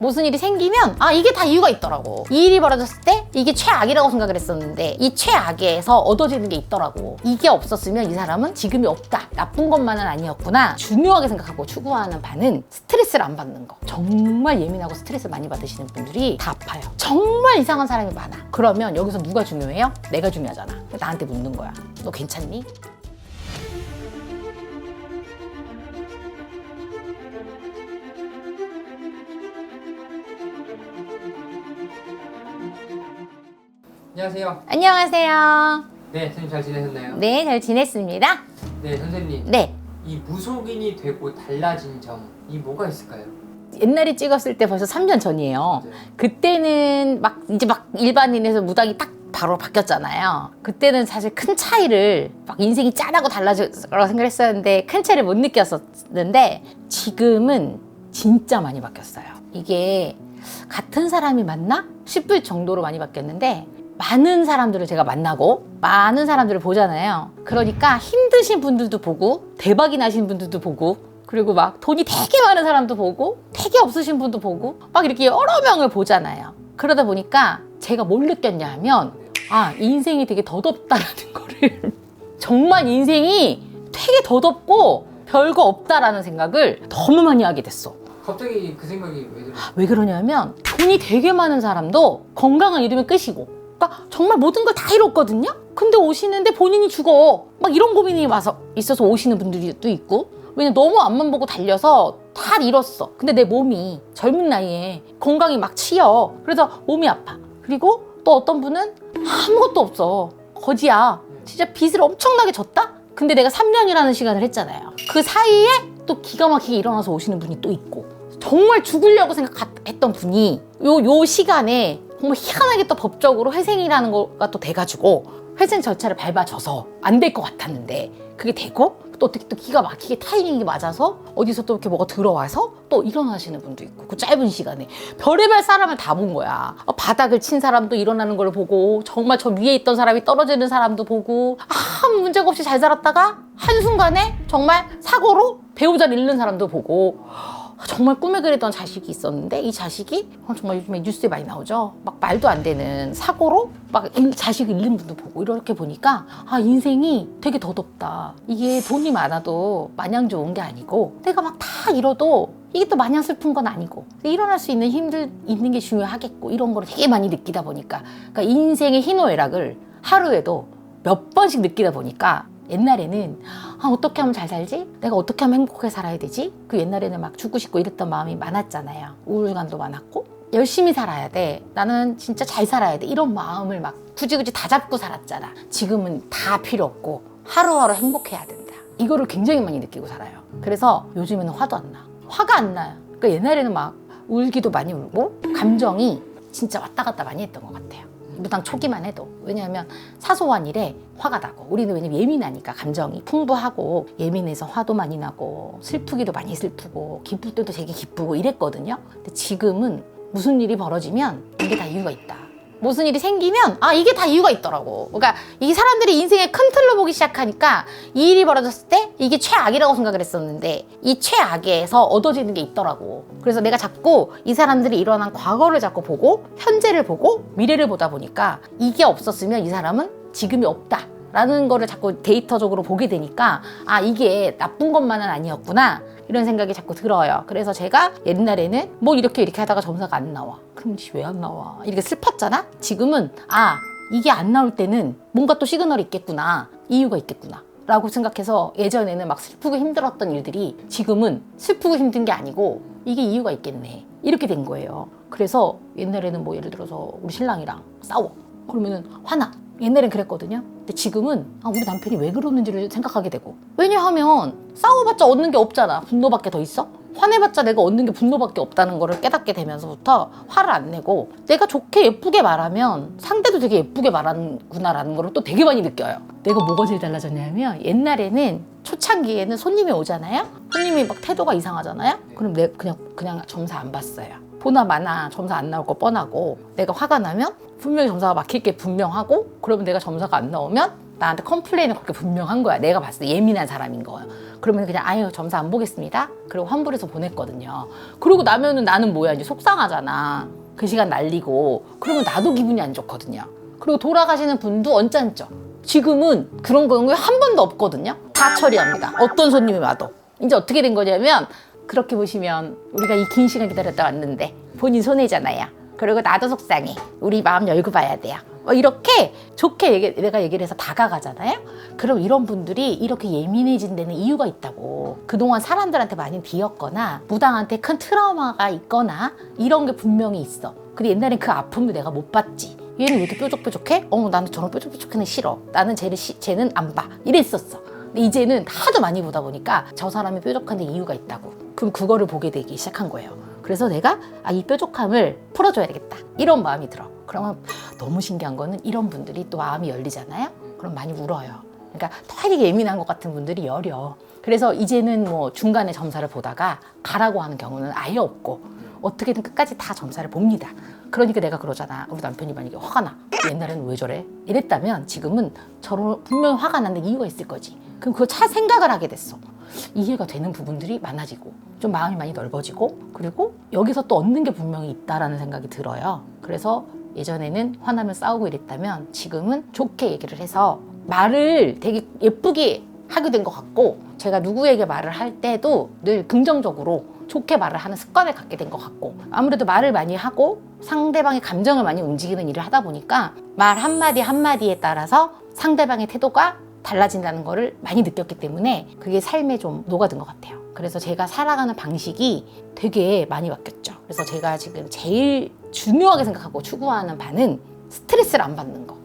무슨 일이 생기면 이게 다 이유가 있더라고. 이 일이 벌어졌을 때 이게 최악이라고 생각을 했었는데 이 최악에서 얻어지는 게 있더라고. 이게 없었으면 이 사람은 지금이 없다. 나쁜 것만은 아니었구나. 중요하게 생각하고 추구하는 바는 스트레스를 안 받는 거. 정말 예민하고 스트레스 많이 받으시는 분들이 다 아파요. 정말 이상한 사람이 많아. 그러면 여기서 누가 중요해요? 내가 중요하잖아. 나한테 묻는 거야. 너 괜찮니? 안녕하세요. 안녕하세요. 네, 선생님 잘 지내셨나요? 네, 잘 지냈습니다. 네, 선생님. 네. 이 무속인이 되고 달라진 점이 뭐가 있을까요? 옛날에 찍었을 때 벌써 3년 전이에요. 네. 그때는 이제 일반인에서 무당이 딱 바로 바뀌었잖아요. 그때는 사실 큰 차이를 인생이 짠하고 달라질 거라고 생각했었는데 큰 차이를 못 느꼈었는데 지금은 진짜 많이 바뀌었어요. 이게 같은 사람이 맞나 싶을 정도로 많이 바뀌었는데 많은 사람들을 제가 만나고 많은 사람들을 보잖아요. 그러니까 힘드신 분들도 보고 대박이 나신 분들도 보고 그리고 막 돈이 되게 많은 사람도 보고 되게 없으신 분도 보고 막 이렇게 여러 명을 보잖아요. 그러다 보니까 제가 뭘 느꼈냐 하면 인생이 되게 더덥다라는 거를 정말 인생이 되게 더덥고 별거 없다라는 생각을 너무 많이 하게 됐어. 갑자기 그 생각이 왜 들어요? 왜 그러냐면 돈이 되게 많은 사람도 건강을 잃으면 끝이고 그러니까 정말 모든 걸 다 잃었거든요. 근데 오시는데 본인이 죽어 막 이런 고민이 와서 있어서 오시는 분들이 또 있고 왜냐면 너무 앞만 보고 달려서 다 잃었어. 근데 내 몸이 젊은 나이에 건강이 막 치여. 그래서 몸이 아파. 그리고 또 어떤 분은 아무것도 없어. 거지야. 진짜 빚을 엄청나게 졌다? 근데 내가 3년이라는 시간을 했잖아요. 그 사이에 또 기가 막히게 일어나서 오시는 분이 또 있고 정말 죽으려고 생각했던 분이 요 시간에 정말 희한하게 또 법적으로 회생이라는 거가 또 돼가지고 회생 절차를 밟아줘서 안 될 것 같았는데 그게 되고 또 어떻게 또 기가 막히게 타이밍이 맞아서 어디서 또 이렇게 뭐가 들어와서 또 일어나시는 분도 있고 그 짧은 시간에 별의별 사람을 다 본 거야. 바닥을 친 사람도 일어나는 걸 보고 정말 저 위에 있던 사람이 떨어지는 사람도 보고 아무 문제가 없이 잘 살았다가 한순간에 정말 사고로 배우자를 잃는 사람도 보고 정말 꿈에 그리던 자식이 있었는데 이 자식이 정말 요즘에 뉴스에 많이 나오죠. 막 말도 안 되는 사고로 막 자식을 잃는 분도 보고 이렇게 보니까 인생이 되게 더덥다. 이게 돈이 많아도 마냥 좋은 게 아니고 내가 막 다 잃어도 이게 또 마냥 슬픈 건 아니고 일어날 수 있는 힘들 있는 게 중요하겠고 이런 거를 되게 많이 느끼다 보니까 그러니까 인생의 희노애락을 하루에도 몇 번씩 느끼다 보니까 옛날에는 어떻게 하면 잘 살지? 내가 어떻게 하면 행복하게 살아야 되지? 그 옛날에는 막 죽고 싶고 이랬던 마음이 많았잖아요. 우울감도 많았고 열심히 살아야 돼. 나는 진짜 잘 살아야 돼. 이런 마음을 막 굳이 다 잡고 살았잖아. 지금은 다 필요 없고 하루하루 행복해야 된다. 이거를 굉장히 많이 느끼고 살아요. 그래서 요즘에는 화도 안 나. 화가 안 나요. 그러니까 옛날에는 막 울기도 많이 울고 감정이 진짜 왔다 갔다 많이 했던 것 같아요. 무당 초기만 해도. 왜냐하면 사소한 일에 화가 나고 우리는 왜냐면 예민하니까 감정이 풍부하고 예민해서 화도 많이 나고 슬프기도 많이 슬프고 기쁠 때도 되게 기쁘고 이랬거든요. 근데 지금은 무슨 일이 벌어지면 이게 다 이유가 있다. 무슨 일이 생기면 이게 다 이유가 있더라고. 그러니까 이 사람들이 인생의 큰 틀로 보기 시작하니까 이 일이 벌어졌을 때 이게 최악이라고 생각을 했었는데 이 최악에서 얻어지는 게 있더라고. 그래서 내가 자꾸 이 사람들이 일어난 과거를 자꾸 보고 현재를 보고 미래를 보다 보니까 이게 없었으면 이 사람은 지금이 없다 라는 거를 자꾸 데이터적으로 보게 되니까 이게 나쁜 것만은 아니었구나 이런 생각이 자꾸 들어요. 그래서 제가 옛날에는 뭐 이렇게 하다가 점사가 안 나와. 그럼 왜 안 나와? 이렇게 슬펐잖아? 지금은 이게 안 나올 때는 뭔가 또 시그널이 있겠구나. 이유가 있겠구나. 라고 생각해서 예전에는 막 슬프고 힘들었던 일들이 지금은 슬프고 힘든 게 아니고 이게 이유가 있겠네. 이렇게 된 거예요. 그래서 옛날에는 뭐 예를 들어서 우리 신랑이랑 싸워. 그러면은 화나. 옛날엔 그랬거든요. 근데 지금은 우리 남편이 왜 그러는지를 생각하게 되고 왜냐하면 싸워봤자 얻는 게 없잖아. 분노밖에 더 있어? 화내봤자 내가 얻는 게 분노밖에 없다는 거를 깨닫게 되면서부터 화를 안 내고 내가 좋게 예쁘게 말하면 상대도 되게 예쁘게 말하는구나라는 거를 또 되게 많이 느껴요. 내가 뭐가 제일 달라졌냐면 옛날에는 초창기에는 손님이 오잖아요. 손님이 막 태도가 이상하잖아요. 그럼 내가 그냥 점사 안 봤어요. 보나 마나 점사 안 나올 거 뻔하고 내가 화가 나면 분명히 점사가 막힐 게 분명하고 그러면 내가 점사가 안 나오면 나한테 컴플레인은 그렇게 분명한 거야. 내가 봤을 때 예민한 사람인 거야. 그러면 그냥 아유 점수 안 보겠습니다. 그리고 환불해서 보냈거든요. 그러고 나면은 나는 뭐야 이제 속상하잖아. 그 시간 날리고 그러면 나도 기분이 안 좋거든요. 그리고 돌아가시는 분도 언짢죠. 지금은 그런 경우에 한 번도 없거든요. 다 처리합니다. 어떤 손님이 와도. 이제 어떻게 된 거냐면 그렇게 보시면 우리가 이 긴 시간 기다렸다 왔는데 본인 손해잖아요. 그리고 나도 속상해. 우리 마음 열고 봐야 돼요. 이렇게 좋게 내가 얘기를 해서 다가가잖아요. 그럼 이런 분들이 이렇게 예민해진 데는 이유가 있다고. 그동안 사람들한테 많이 뒤었거나 무당한테 큰 트라우마가 있거나 이런 게 분명히 있어. 근데 옛날엔 그 아픔도 내가 못 봤지. 얘는 왜 이렇게 뾰족뾰족해? 나는 저런 뾰족뾰족한 애 싫어. 나는 쟤는 안 봐. 이랬었어. 근데 이제는 하도 많이 보다 보니까 저 사람이 뾰족한 데 이유가 있다고. 그럼 그거를 보게 되기 시작한 거예요. 그래서 내가 이 뾰족함을 풀어줘야 되겠다. 이런 마음이 들어. 그러면 너무 신기한 거는 이런 분들이 또 마음이 열리잖아요. 그럼 많이 울어요. 그러니까 되게 예민한 것 같은 분들이 여려. 그래서 이제는 뭐 중간에 점사를 보다가 가라고 하는 경우는 아예 없고 어떻게든 끝까지 다 점사를 봅니다. 그러니까 내가 그러잖아. 우리 남편이 만약에 화가 나. 옛날에는 왜 저래? 이랬다면 지금은 저런 분명히 화가 나는 이유가 있을 거지. 그럼 그거 생각을 하게 됐어. 이해가 되는 부분들이 많아지고 좀 마음이 많이 넓어지고 그리고 여기서 또 얻는 게 분명히 있다라는 생각이 들어요. 그래서 예전에는 화나면 싸우고 이랬다면 지금은 좋게 얘기를 해서 말을 되게 예쁘게 하게 된 것 같고 제가 누구에게 말을 할 때도 늘 긍정적으로 좋게 말을 하는 습관을 갖게 된 것 같고 아무래도 말을 많이 하고 상대방의 감정을 많이 움직이는 일을 하다 보니까 말 한마디 한마디에 따라서 상대방의 태도가 달라진다는 거를 많이 느꼈기 때문에 그게 삶에 좀 녹아든 것 같아요. 그래서 제가 살아가는 방식이 되게 많이 바뀌었죠. 그래서 제가 지금 제일 중요하게 생각하고 추구하는 바는 스트레스를 안 받는 거.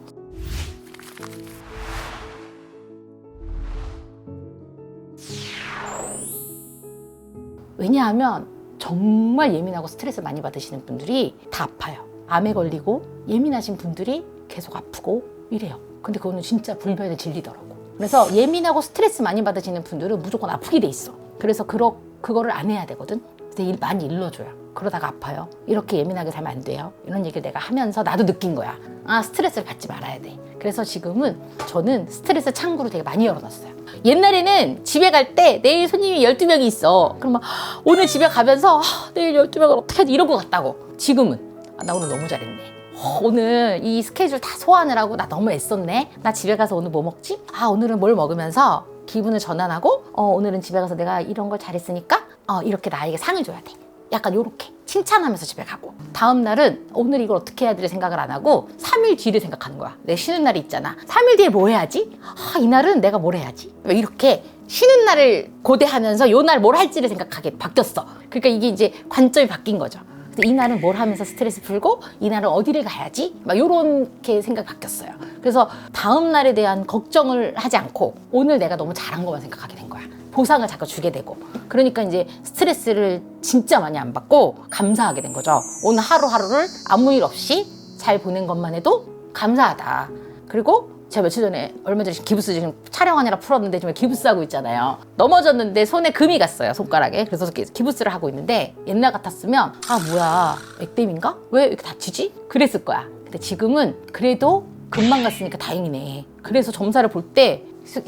왜냐하면 정말 예민하고 스트레스 많이 받으시는 분들이 다 아파요. 암에 걸리고 예민하신 분들이 계속 아프고 이래요. 근데 그거는 진짜 불변의 진리더라고. 그래서 예민하고 스트레스 많이 받으시는 분들은 무조건 아프게 돼 있어. 그래서 그거를 안 해야 되거든. 그래서 많이 일러줘요. 그러다가 아파요. 이렇게 예민하게 살면 안 돼요. 이런 얘기를 내가 하면서 나도 느낀 거야. 스트레스를 받지 말아야 돼. 그래서 지금은 저는 스트레스 창구를 되게 많이 열어놨어요. 옛날에는 집에 갈 때 내일 손님이 12명이 있어. 그럼 막 오늘 집에 가면서 내일 12명을 어떻게 하지 이러고 갔다고. 지금은 나 오늘 너무 잘했네. 오늘 이 스케줄 다 소화하느라고 하고 나 너무 애썼네. 나 집에 가서 오늘 뭐 먹지? 오늘은 뭘 먹으면서 기분을 전환하고 오늘은 집에 가서 내가 이런 걸 잘했으니까 이렇게 나에게 상을 줘야 돼. 약간 요렇게 칭찬하면서 집에 가고 다음 날은 오늘 이걸 어떻게 해야 될 생각을 안 하고 3일 뒤를 생각하는 거야. 내 쉬는 날이 있잖아. 3일 뒤에 뭐 해야지? 이날은 내가 뭘 해야지? 이렇게 쉬는 날을 고대하면서 요 날 뭘 할지를 생각하게 바뀌었어. 그러니까 이게 이제 관점이 바뀐 거죠. 이날은 뭘 하면서 스트레스 풀고 이날은 어디를 가야지? 막 요렇게 생각이 바뀌었어요. 그래서 다음 날에 대한 걱정을 하지 않고 오늘 내가 너무 잘한 것만 생각하게 된 거야. 보상을 자꾸 주게 되고 그러니까 이제 스트레스를 진짜 많이 안 받고 감사하게 된 거죠. 오늘 하루하루를 아무 일 없이 잘 보낸 것만 해도 감사하다. 그리고 제가 며칠 전에 얼마 전에 기부스 지금 촬영하느라 풀었는데 지금 기부스 하고 있잖아요. 넘어졌는데 손에 금이 갔어요. 손가락에. 그래서 기부스를 하고 있는데 옛날 같았으면 뭐야 액땜인가? 왜 이렇게 다치지? 그랬을 거야. 근데 지금은 그래도 금방 갔으니까 다행이네. 그래서 점사를 볼 때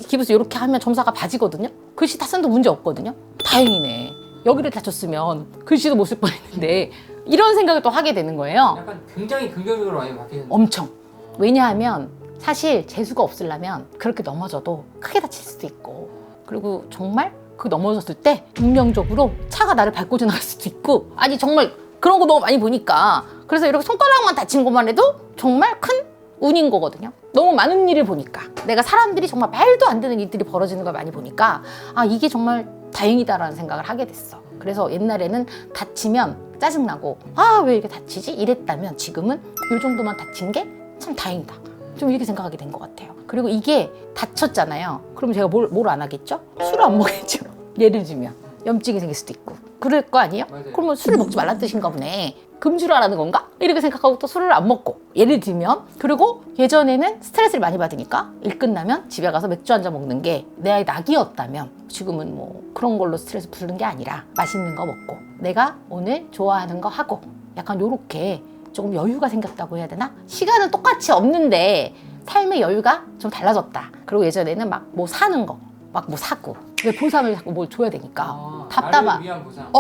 기부스 이렇게 하면 점사가 봐지거든요. 글씨 다 쓴도 문제 없거든요. 다행이네. 여기를 다쳤으면 글씨도 못 쓸 뻔했는데 이런 생각을 또 하게 되는 거예요. 약간 굉장히 긍정적으로 많이 바뀌셨네요. 엄청. 왜냐하면 사실 재수가 없으려면 그렇게 넘어져도 크게 다칠 수도 있고 그리고 정말 그 넘어졌을 때 운명적으로 차가 나를 밟고 지나갈 수도 있고 정말 그런 거 너무 많이 보니까 그래서 이렇게 손가락만 다친 것만 해도 정말 큰 운인 거거든요. 너무 많은 일을 보니까 내가 사람들이 정말 말도 안 되는 일들이 벌어지는 걸 많이 보니까 이게 정말 다행이다라는 생각을 하게 됐어. 그래서 옛날에는 다치면 짜증나고 왜 이렇게 다치지? 이랬다면 지금은 이 정도만 다친 게 참 다행이다. 좀 이렇게 생각하게 된 것 같아요. 그리고 이게 다쳤잖아요. 그럼 제가 뭘 안 하겠죠? 술을 안 먹겠죠. 예를 들면 염증이 생길 수도 있고 그럴 거 아니에요? 맞아요. 그러면 술을 먹지 말라는 뜻인가 보네. 금주를 하라는 건가? 이렇게 생각하고 또 술을 안 먹고 예를 들면 그리고 예전에는 스트레스를 많이 받으니까 일 끝나면 집에 가서 맥주 한 잔 먹는 게 내 낙이었다면 지금은 뭐 그런 걸로 스트레스 푸는 게 아니라 맛있는 거 먹고 내가 오늘 좋아하는 거 하고 약간 요렇게 조금 여유가 생겼다고 해야 되나? 시간은 똑같이 없는데 삶의 여유가 좀 달라졌다. 그리고 예전에는 막 뭐 사는 거, 막 뭐 사고 왜 보상을 자꾸 뭘 줘야 되니까 답답한. 나를 위한 보상.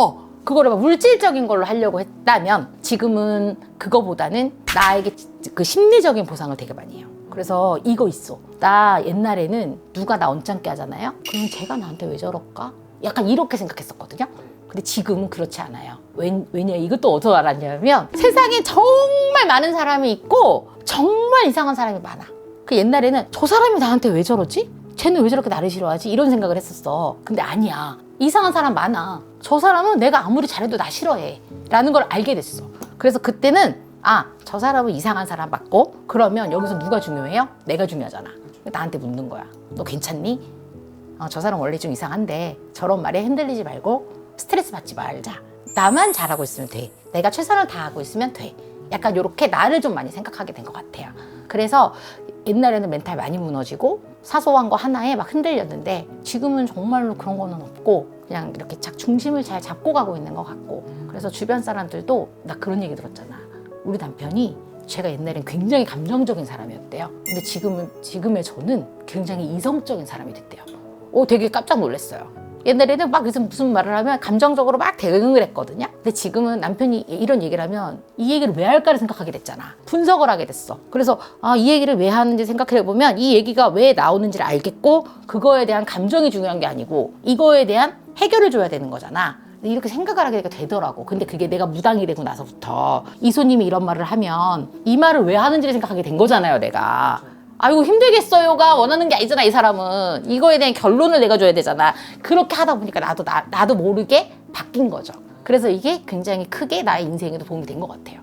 그거를 막 물질적인 걸로 하려고 했다면 지금은 그거보다는 나에게 그 심리적인 보상을 되게 많이 해요. 그래서 이거 있어. 나 옛날에는 누가 나 언짢게 하잖아요. 그럼 쟤가 나한테 왜 저럴까? 약간 이렇게 생각했었거든요. 근데 지금은 그렇지 않아요. 왜냐 이것도 어디서 알았냐면 세상에 정말 많은 사람이 있고 정말 이상한 사람이 많아. 그 옛날에는 저 사람이 나한테 왜 저러지? 쟤는 왜 저렇게 나를 싫어하지? 이런 생각을 했었어. 근데 아니야. 이상한 사람 많아. 저 사람은 내가 아무리 잘해도 나 싫어해. 라는 걸 알게 됐어. 그래서 그때는 저 사람은 이상한 사람 맞고 그러면 여기서 누가 중요해요? 내가 중요하잖아. 나한테 묻는 거야. 너 괜찮니? 저 사람 원래 좀 이상한데 저런 말에 흔들리지 말고 스트레스 받지 말자. 나만 잘하고 있으면 돼. 내가 최선을 다하고 있으면 돼. 약간 이렇게 나를 좀 많이 생각하게 된 것 같아요. 그래서 옛날에는 멘탈 많이 무너지고 사소한 거 하나에 막 흔들렸는데 지금은 정말로 그런 거는 없고 그냥 이렇게 중심을 잘 잡고 가고 있는 것 같고 그래서 주변 사람들도 나 그런 얘기 들었잖아. 우리 남편이 제가 옛날엔 굉장히 감정적인 사람이었대요. 근데 지금의 저는 굉장히 이성적인 사람이 됐대요. 되게 깜짝 놀랐어요. 옛날에는 막 무슨 말을 하면 감정적으로 막 대응을 했거든요. 근데 지금은 남편이 이런 얘기를 하면 이 얘기를 왜 할까를 생각하게 됐잖아. 분석을 하게 됐어. 그래서 이 얘기를 왜 하는지 생각해 보면 이 얘기가 왜 나오는지를 알겠고 그거에 대한 감정이 중요한 게 아니고 이거에 대한 해결을 줘야 되는 거잖아. 이렇게 생각을 하게 되더라고. 근데 그게 내가 무당이 되고 나서부터 이소님이 이런 말을 하면 이 말을 왜 하는지를 생각하게 된 거잖아요, 내가. 아이고 힘들겠어요가 원하는 게 아니잖아. 이 사람은 이거에 대한 결론을 내가 줘야 되잖아. 그렇게 하다 보니까 나도 모르게 바뀐 거죠. 그래서 이게 굉장히 크게 나의 인생에도 도움이 된 것 같아요.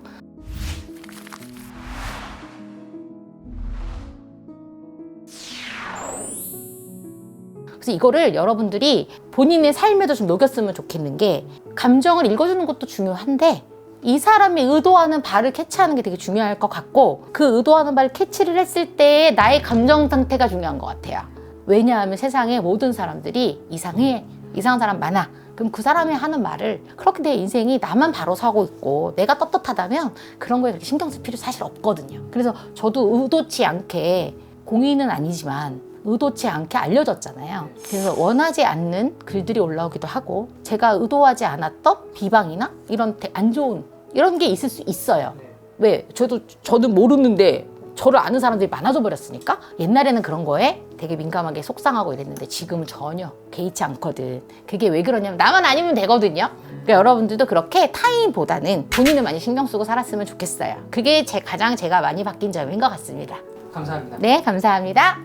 그래서 이거를 여러분들이 본인의 삶에도 좀 녹였으면 좋겠는 게 감정을 읽어주는 것도 중요한데 이 사람이 의도하는 바를 캐치하는 게 되게 중요할 것 같고 그 의도하는 바를 캐치를 했을 때 나의 감정 상태가 중요한 것 같아요. 왜냐하면 세상에 모든 사람들이 이상한 사람 많아. 그럼 그 사람이 하는 말을 그렇게 내 인생이 나만 바로 서고 있고 내가 떳떳하다면 그런 거에 그렇게 신경 쓸 필요 사실 없거든요. 그래서 저도 의도치 않게 공인은 아니지만 의도치 않게 알려졌잖아요. 그래서 원하지 않는 글들이 올라오기도 하고 제가 의도하지 않았던 비방이나 이런 안 좋은 이런 게 있을 수 있어요. 왜? 저는 모르는데 저를 아는 사람들이 많아져 버렸으니까 옛날에는 그런 거에 되게 민감하게 속상하고 이랬는데 지금은 전혀 개의치 않거든. 그게 왜 그러냐면 나만 아니면 되거든요. 그러니까 여러분들도 그렇게 타인보다는 본인을 많이 신경 쓰고 살았으면 좋겠어요. 그게 제가 많이 바뀐 점인 것 같습니다. 감사합니다. 네, 감사합니다.